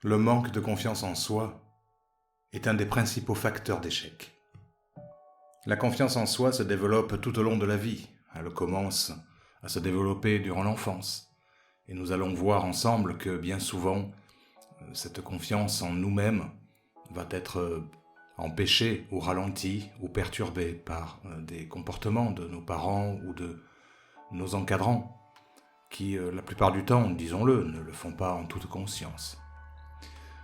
Le manque de confiance en soi est un des principaux facteurs d'échec. La confiance en soi se développe tout au long de la vie. Elle commence à se développer durant l'enfance. Et nous allons voir ensemble que bien souvent, cette confiance en nous-mêmes va être empêchée ou ralentie ou perturbée par des comportements de nos parents ou de nos encadrants qui, la plupart du temps, disons-le, ne le font pas en toute conscience.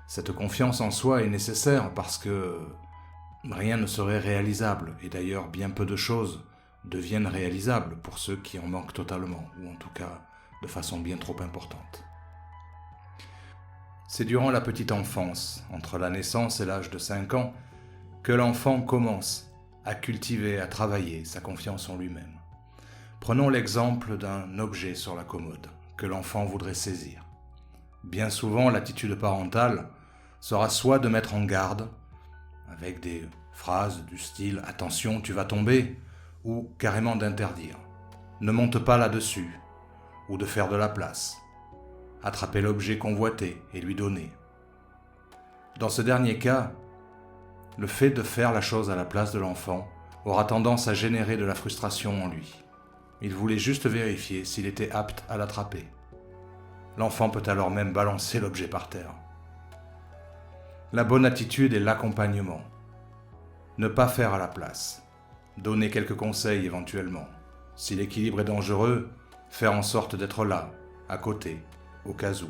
Cette confiance en soi est nécessaire parce que rien ne serait réalisable, et d'ailleurs bien peu de choses deviennent réalisables pour ceux qui en manquent totalement, ou en tout cas de façon bien trop importante. C'est durant la petite enfance, entre la naissance et l'âge de 5 ans, que l'enfant commence à cultiver, à travailler sa confiance en lui-même. Prenons l'exemple d'un objet sur la commode que l'enfant voudrait saisir. Bien souvent, l'attitude parentale sera soit de mettre en garde, avec des phrases du style « Attention, tu vas tomber » ou carrément d'interdire « Ne monte pas là-dessus » ou de faire de la place, attraper l'objet convoité et lui donner. Dans ce dernier cas, le fait de faire la chose à la place de l'enfant aura tendance à générer de la frustration en lui. Il voulait juste vérifier s'il était apte à l'attraper. L'enfant peut alors même balancer l'objet par terre. La bonne attitude est l'accompagnement. Ne pas faire à la place. Donner quelques conseils éventuellement. Si l'équilibre est dangereux, faire en sorte d'être là, à côté, au cas où.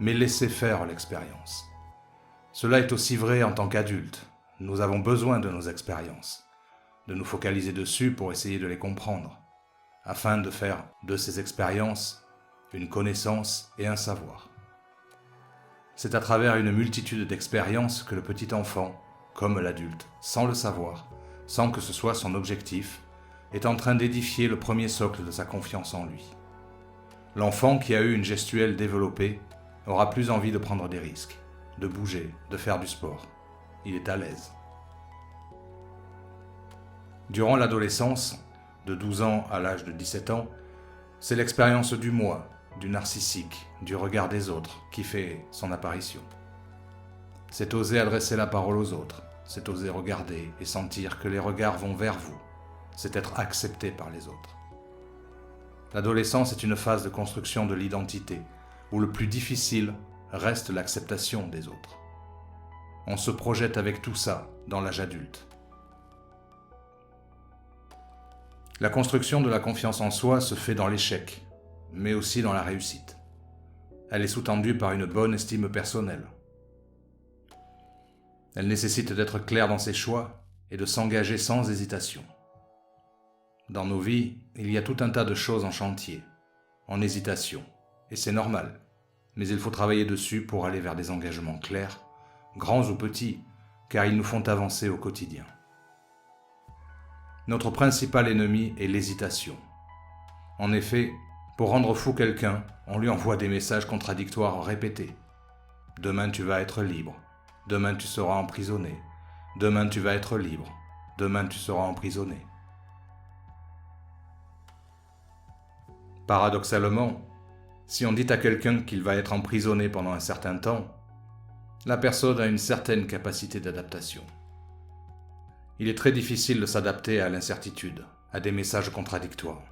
Mais laisser faire l'expérience. Cela est aussi vrai en tant qu'adulte. Nous avons besoin de nos expériences, de nous focaliser dessus pour essayer de les comprendre, afin de faire de ces expériences une connaissance et un savoir. C'est à travers une multitude d'expériences que le petit enfant, comme l'adulte, sans le savoir, sans que ce soit son objectif, est en train d'édifier le premier socle de sa confiance en lui. L'enfant qui a eu une gestuelle développée aura plus envie de prendre des risques, de bouger, de faire du sport. Il est à l'aise. Durant l'adolescence, de 12 ans à l'âge de 17 ans, c'est l'expérience du moi, du narcissique, du regard des autres qui fait son apparition. C'est oser adresser la parole aux autres, c'est oser regarder et sentir que les regards vont vers vous, c'est être accepté par les autres. L'adolescence est une phase de construction de l'identité, où le plus difficile reste l'acceptation des autres. On se projette avec tout ça dans l'âge adulte. La construction de la confiance en soi se fait dans l'échec, mais aussi dans la réussite. Elle est sous-tendue par une bonne estime personnelle. Elle nécessite d'être clair dans ses choix et de s'engager sans hésitation. Dans nos vies, il y a tout un tas de choses en chantier, en hésitation, et c'est normal, mais il faut travailler dessus pour aller vers des engagements clairs, grands ou petits, car ils nous font avancer au quotidien. Notre principal ennemi est l'hésitation. En effet, pour rendre fou quelqu'un, on lui envoie des messages contradictoires répétés. Demain tu vas être libre. Demain tu seras emprisonné. Demain tu vas être libre. Demain tu seras emprisonné. Paradoxalement, si on dit à quelqu'un qu'il va être emprisonné pendant un certain temps, la personne a une certaine capacité d'adaptation. Il est très difficile de s'adapter à l'incertitude, à des messages contradictoires.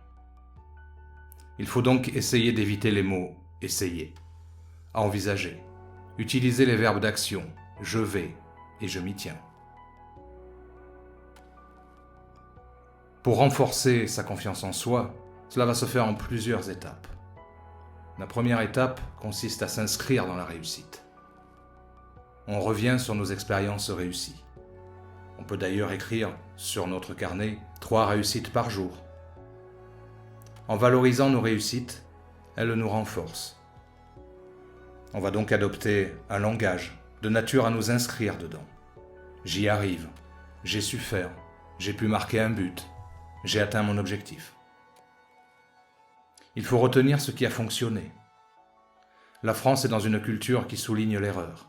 Il faut donc essayer d'éviter les mots « essayer », à envisager, utiliser les verbes d'action « je vais » et « je m'y tiens ». Pour renforcer sa confiance en soi, cela va se faire en plusieurs étapes. La première étape consiste à s'inscrire dans la réussite. On revient sur nos expériences réussies. On peut d'ailleurs écrire sur notre carnet 3 réussites par jour. En valorisant nos réussites, elles nous renforcent. On va donc adopter un langage de nature à nous inscrire dedans. J'y arrive, j'ai su faire, j'ai pu marquer un but, j'ai atteint mon objectif. Il faut retenir ce qui a fonctionné. La France est dans une culture qui souligne l'erreur.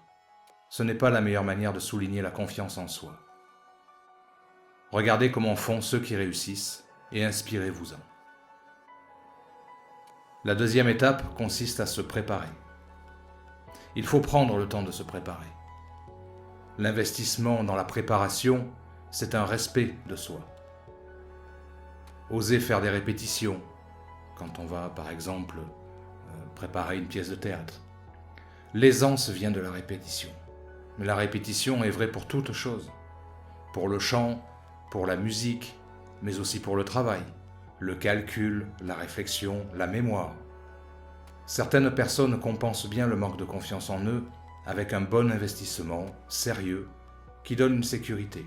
Ce n'est pas la meilleure manière de souligner la confiance en soi. Regardez comment font ceux qui réussissent et inspirez-vous-en. La deuxième étape consiste à se préparer. Il faut prendre le temps de se préparer. L'investissement dans la préparation, c'est un respect de soi. Oser faire des répétitions, quand on va par exemple préparer une pièce de théâtre. L'aisance vient de la répétition. Mais la répétition est vraie pour toute chose. Pour le chant, pour la musique, mais aussi pour le travail, le calcul, la réflexion, la mémoire. Certaines personnes compensent bien le manque de confiance en eux avec un bon investissement, sérieux, qui donne une sécurité,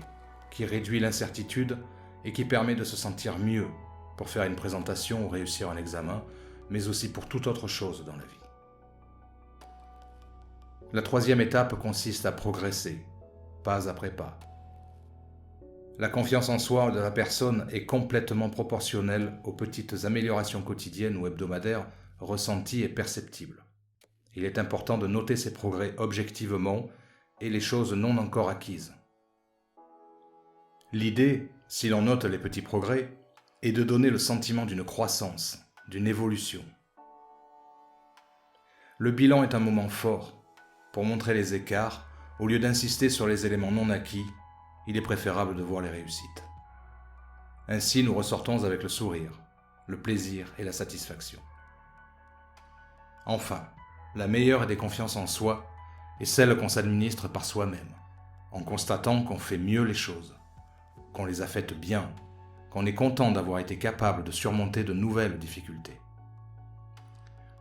qui réduit l'incertitude et qui permet de se sentir mieux pour faire une présentation ou réussir un examen, mais aussi pour toute autre chose dans la vie. La troisième étape consiste à progresser, pas après pas. La confiance en soi de la personne est complètement proportionnelle aux petites améliorations quotidiennes ou hebdomadaires ressenties et perceptibles. Il est important de noter ces progrès objectivement et les choses non encore acquises. L'idée, si l'on note les petits progrès, est de donner le sentiment d'une croissance, d'une évolution. Le bilan est un moment fort. Pour montrer les écarts, au lieu d'insister sur les éléments non acquis, il est préférable de voir les réussites. Ainsi, nous ressortons avec le sourire, le plaisir et la satisfaction. Enfin, la meilleure des confiances en soi est celle qu'on s'administre par soi-même, en constatant qu'on fait mieux les choses, qu'on les a faites bien, qu'on est content d'avoir été capable de surmonter de nouvelles difficultés.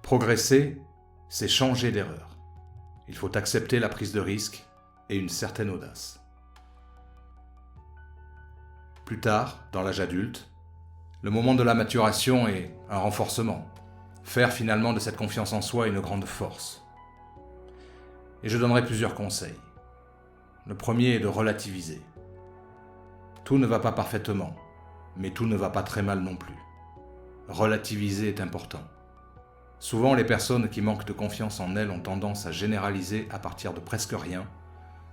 Progresser, c'est changer d'erreur. Il faut accepter la prise de risque et une certaine audace. Plus tard, dans l'âge adulte, le moment de la maturation est un renforcement, faire finalement de cette confiance en soi une grande force. Et je donnerai plusieurs conseils. Le premier est de relativiser. Tout ne va pas parfaitement, mais tout ne va pas très mal non plus. Relativiser est important. Souvent, les personnes qui manquent de confiance en elles ont tendance à généraliser à partir de presque rien,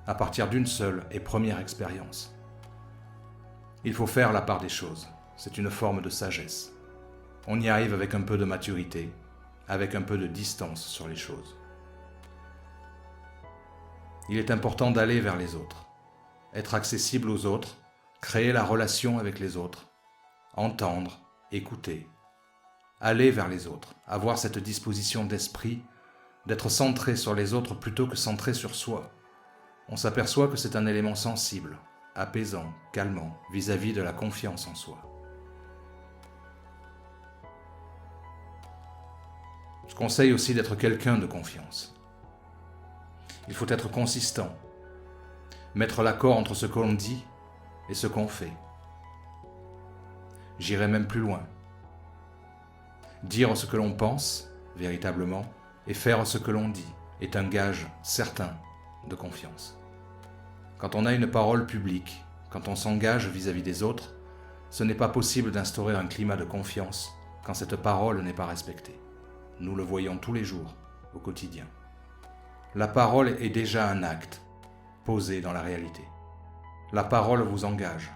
à partir d'une seule et première expérience. Il faut faire la part des choses. C'est une forme de sagesse. On y arrive avec un peu de maturité, avec un peu de distance sur les choses. Il est important d'aller vers les autres, être accessible aux autres, créer la relation avec les autres, entendre, écouter, aller vers les autres, avoir cette disposition d'esprit, d'être centré sur les autres plutôt que centré sur soi. On s'aperçoit que c'est un élément sensible, apaisant, calmant, vis-à-vis de la confiance en soi. Je conseille aussi d'être quelqu'un de confiance. Il faut être consistant, mettre l'accord entre ce qu'on dit et ce qu'on fait. J'irai même plus loin. Dire ce que l'on pense, véritablement, et faire ce que l'on dit est un gage certain de confiance. Quand on a une parole publique, quand on s'engage vis-à-vis des autres, ce n'est pas possible d'instaurer un climat de confiance quand cette parole n'est pas respectée. Nous le voyons tous les jours, au quotidien. La parole est déjà un acte, posé dans la réalité. La parole vous engage,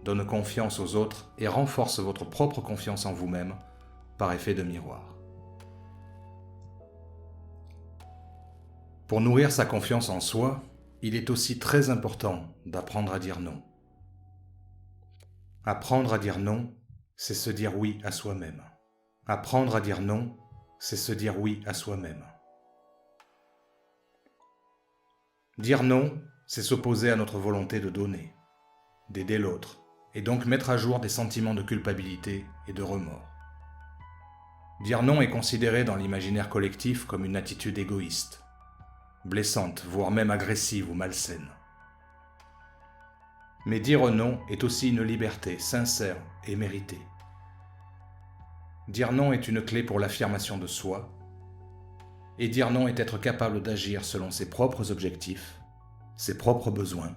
donne confiance aux autres et renforce votre propre confiance en vous-même par effet de miroir. Pour nourrir sa confiance en soi, il est aussi très important d'apprendre à dire non. Apprendre à dire non, c'est se dire oui à soi-même. Apprendre à dire non, c'est se dire oui à soi-même. Dire non, c'est s'opposer à notre volonté de donner, d'aider l'autre, et donc mettre à jour des sentiments de culpabilité et de remords. Dire non est considéré dans l'imaginaire collectif comme une attitude égoïste, blessante, voire même agressive ou malsaine. Mais dire non est aussi une liberté sincère et méritée. Dire non est une clé pour l'affirmation de soi, et dire non est être capable d'agir selon ses propres objectifs, ses propres besoins,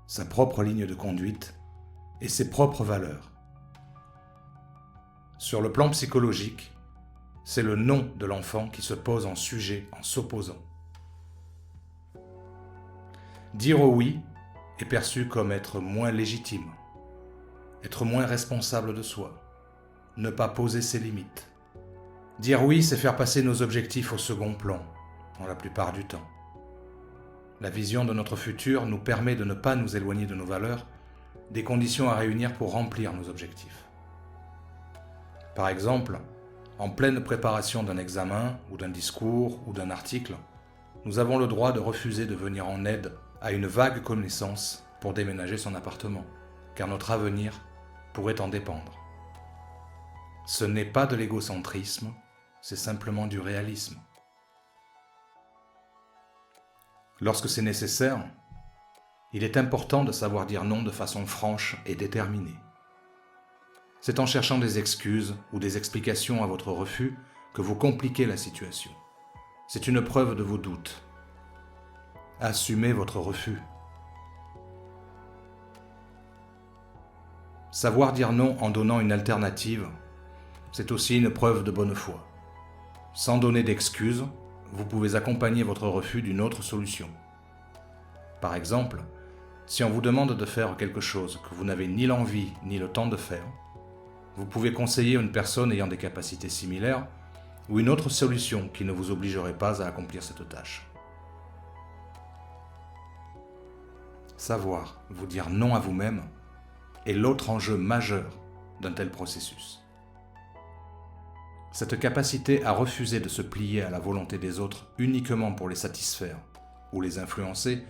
sa propre ligne de conduite et ses propres valeurs. Sur le plan psychologique, c'est le non de l'enfant qui se pose en sujet en s'opposant. Dire oui est perçu comme être moins légitime, être moins responsable de soi, ne pas poser ses limites. Dire oui, c'est faire passer nos objectifs au second plan, dans la plupart du temps. La vision de notre futur nous permet de ne pas nous éloigner de nos valeurs, des conditions à réunir pour remplir nos objectifs. Par exemple, en pleine préparation d'un examen ou d'un discours ou d'un article, nous avons le droit de refuser de venir en aide à une vague connaissance pour déménager son appartement, car notre avenir pourrait en dépendre. Ce n'est pas de l'égocentrisme, c'est simplement du réalisme. Lorsque c'est nécessaire, il est important de savoir dire non de façon franche et déterminée. C'est en cherchant des excuses ou des explications à votre refus que vous compliquez la situation. C'est une preuve de vos doutes. Assumez votre refus. Savoir dire non en donnant une alternative, c'est aussi une preuve de bonne foi. Sans donner d'excuses, vous pouvez accompagner votre refus d'une autre solution. Par exemple, si on vous demande de faire quelque chose que vous n'avez ni l'envie ni le temps de faire, vous pouvez conseiller une personne ayant des capacités similaires ou une autre solution qui ne vous obligerait pas à accomplir cette tâche. Savoir vous dire non à vous-même est l'autre enjeu majeur d'un tel processus. Cette capacité à refuser de se plier à la volonté des autres uniquement pour les satisfaire ou les influencer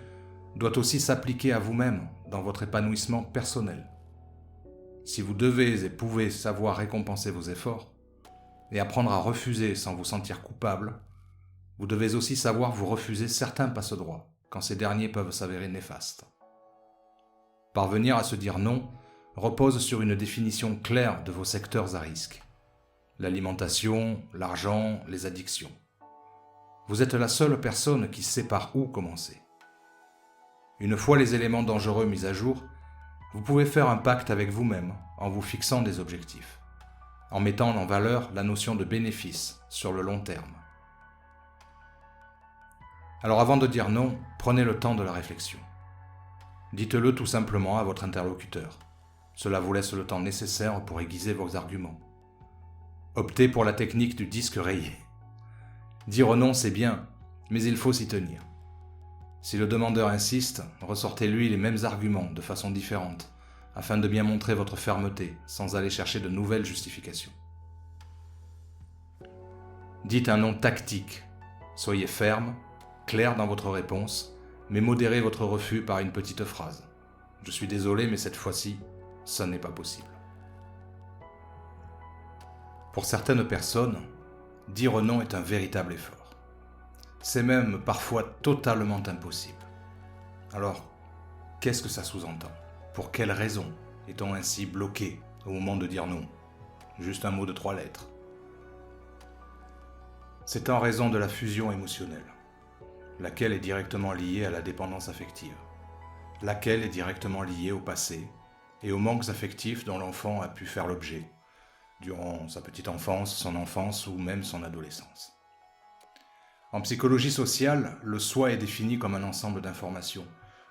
doit aussi s'appliquer à vous-même dans votre épanouissement personnel. Si vous devez et pouvez savoir récompenser vos efforts et apprendre à refuser sans vous sentir coupable, vous devez aussi savoir vous refuser certains passe-droits quand ces derniers peuvent s'avérer néfastes. Parvenir à se dire non repose sur une définition claire de vos secteurs à risque. L'alimentation, l'argent, les addictions. Vous êtes la seule personne qui sait par où commencer. Une fois les éléments dangereux mis à jour, vous pouvez faire un pacte avec vous-même en vous fixant des objectifs, en mettant en valeur la notion de bénéfice sur le long terme. Alors avant de dire non, prenez le temps de la réflexion. Dites-le tout simplement à votre interlocuteur. Cela vous laisse le temps nécessaire pour aiguiser vos arguments. Optez pour la technique du disque rayé. Dire non, c'est bien, mais il faut s'y tenir. Si le demandeur insiste, ressortez-lui les mêmes arguments de façon différente, afin de bien montrer votre fermeté, sans aller chercher de nouvelles justifications. Dites un non tactique. Soyez ferme, clair dans votre réponse, mais modérez votre refus par une petite phrase. Je suis désolé, mais cette fois-ci, ça n'est pas possible. Pour certaines personnes, dire non est un véritable effort. C'est même parfois totalement impossible. Alors, qu'est-ce que ça sous-entend ? Pour quelles raisons est-on ainsi bloqué au moment de dire non ? Juste un mot de 3 lettres. C'est en raison de la fusion émotionnelle, laquelle est directement liée à la dépendance affective, laquelle est directement liée au passé et aux manques affectifs dont l'enfant a pu faire l'objet durant sa petite enfance, son enfance ou même son adolescence. En psychologie sociale, le soi est défini comme un ensemble d'informations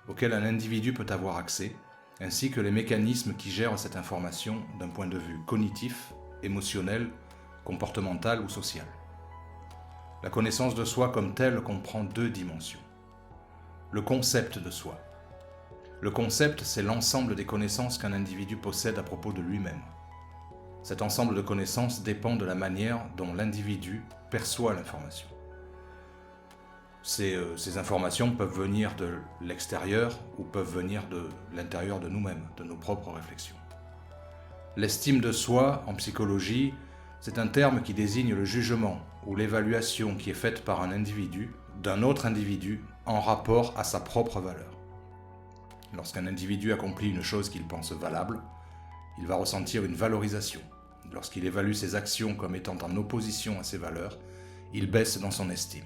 auxquelles un individu peut avoir accès, ainsi que les mécanismes qui gèrent cette information d'un point de vue cognitif, émotionnel, comportemental ou social. La connaissance de soi comme telle comprend 2 dimensions. Le concept de soi. Le concept, c'est l'ensemble des connaissances qu'un individu possède à propos de lui-même. Cet ensemble de connaissances dépend de la manière dont l'individu perçoit l'information. Ces informations peuvent venir de l'extérieur ou peuvent venir de l'intérieur de nous-mêmes, de nos propres réflexions. L'estime de soi, en psychologie, c'est un terme qui désigne le jugement ou l'évaluation qui est faite par un individu d'un autre individu en rapport à sa propre valeur. Lorsqu'un individu accomplit une chose qu'il pense valable, il va ressentir une valorisation. Lorsqu'il évalue ses actions comme étant en opposition à ses valeurs, il baisse dans son estime.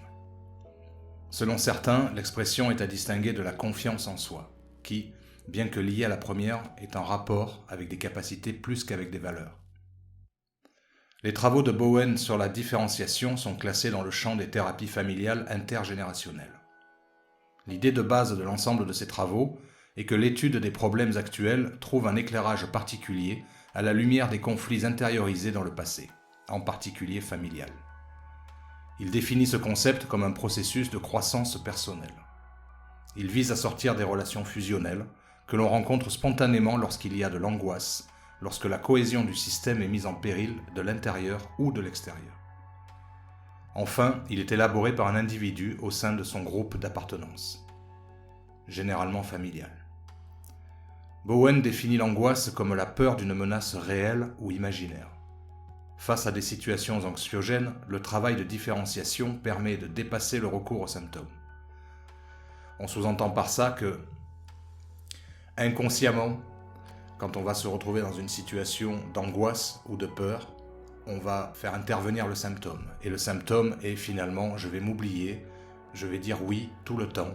Selon certains, l'expression est à distinguer de la confiance en soi, qui, bien que liée à la première, est en rapport avec des capacités plus qu'avec des valeurs. Les travaux de Bowen sur la différenciation sont classés dans le champ des thérapies familiales intergénérationnelles. L'idée de base de l'ensemble de ces travaux est que l'étude des problèmes actuels trouve un éclairage particulier à la lumière des conflits intériorisés dans le passé, en particulier familial. Il définit ce concept comme un processus de croissance personnelle. Il vise à sortir des relations fusionnelles que l'on rencontre spontanément lorsqu'il y a de l'angoisse, lorsque la cohésion du système est mise en péril de l'intérieur ou de l'extérieur. Enfin, il est élaboré par un individu au sein de son groupe d'appartenance, généralement familial. Bowen définit l'angoisse comme la peur d'une menace réelle ou imaginaire. Face à des situations anxiogènes, le travail de différenciation permet de dépasser le recours aux symptômes. On sous-entend par ça que, inconsciemment, quand on va se retrouver dans une situation d'angoisse ou de peur, on va faire intervenir le symptôme. Et le symptôme est finalement, je vais m'oublier, je vais dire oui tout le temps.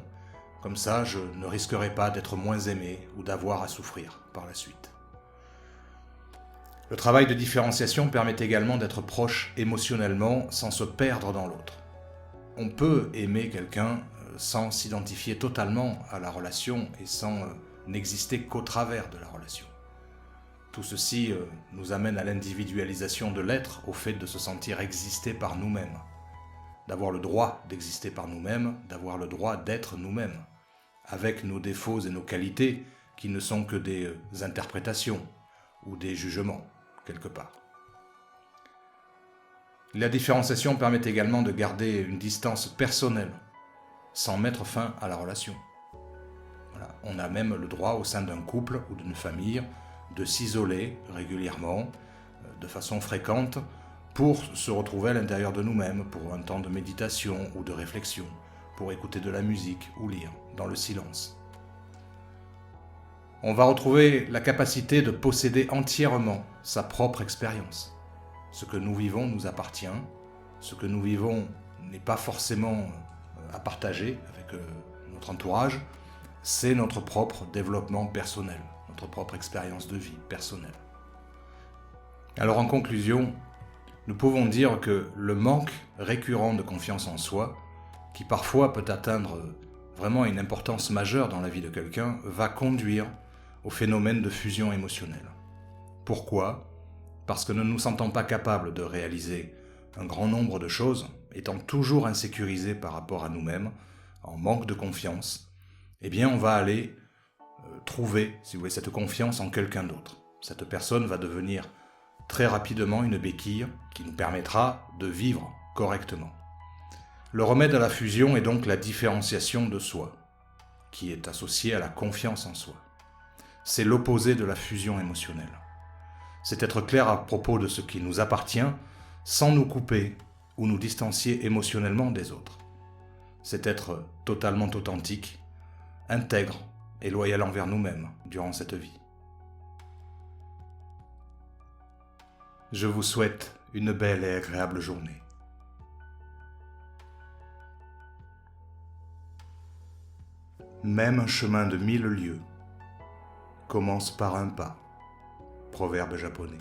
Comme ça, je ne risquerai pas d'être moins aimé ou d'avoir à souffrir par la suite. Le travail de différenciation permet également d'être proche émotionnellement sans se perdre dans l'autre. On peut aimer quelqu'un sans s'identifier totalement à la relation et sans n'exister qu'au travers de la relation. Tout ceci nous amène à l'individualisation de l'être, au fait de se sentir exister par nous-mêmes, d'avoir le droit d'exister par nous-mêmes, d'avoir le droit d'être nous-mêmes, avec nos défauts et nos qualités qui ne sont que des interprétations ou des jugements, quelque part. La différenciation permet également de garder une distance personnelle, sans mettre fin à la relation. Voilà. On a même le droit au sein d'un couple ou d'une famille de s'isoler régulièrement, de façon fréquente, pour se retrouver à l'intérieur de nous-mêmes, pour un temps de méditation ou de réflexion, pour écouter de la musique ou lire dans le silence. On va retrouver la capacité de posséder entièrement sa propre expérience. Ce que nous vivons nous appartient, ce que nous vivons n'est pas forcément à partager avec notre entourage, c'est notre propre développement personnel, notre propre expérience de vie personnelle. Alors en conclusion, nous pouvons dire que le manque récurrent de confiance en soi, qui parfois peut atteindre vraiment une importance majeure dans la vie de quelqu'un, va conduire au phénomène de fusion émotionnelle. Pourquoi ? Parce que nous ne nous sentons pas capables de réaliser un grand nombre de choses, étant toujours insécurisés par rapport à nous-mêmes, en manque de confiance, eh bien on va aller trouver, si vous voulez, cette confiance en quelqu'un d'autre. Cette personne va devenir très rapidement une béquille qui nous permettra de vivre correctement. Le remède à la fusion est donc la différenciation de soi, qui est associée à la confiance en soi. C'est l'opposé de la fusion émotionnelle. C'est être clair à propos de ce qui nous appartient sans nous couper ou nous distancier émotionnellement des autres. C'est être totalement authentique, intègre et loyal envers nous-mêmes durant cette vie. Je vous souhaite une belle et agréable journée. Même un chemin de 1000 lieues commence par un pas. Proverbe japonais.